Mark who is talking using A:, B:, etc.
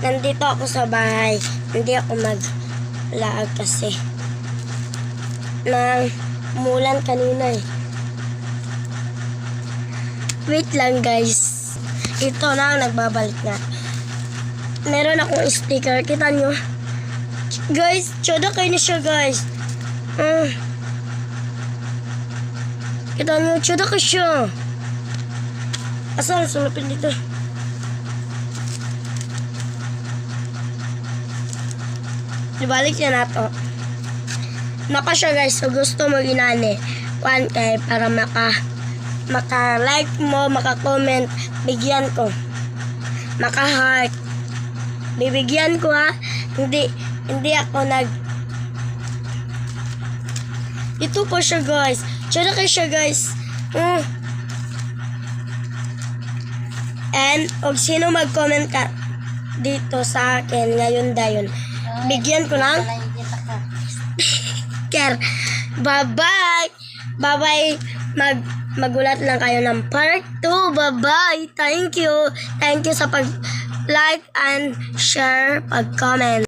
A: nandito ako sa bahay. Hindi ako mag-vlog kasi umulan kanina eh. Wait lang guys. Ito na, nagbabalik na. Meron akong sticker. Kita nyo? Guys, tsoda kayo na siya guys. Kita nyo, tsoda kayo siya. Asan, sulapin dito. Ibalik niya na to. Naka siya guys, so gusto mo ginani. 1K para maka-like mo, maka-comment, bigyan ko. Maka-heart. Bibigyan ko ha. Hindi ako Ito po siya guys. Tsaka kayo siya guys. And, sino mag-comment ka dito sa akin ngayon dayon. Bigyan ko ng care. Bye-bye. Bye-bye. Magulat lang kayo ng part 2. Bye-bye. Thank you. Thank you sa pag-like and share, pag-comment.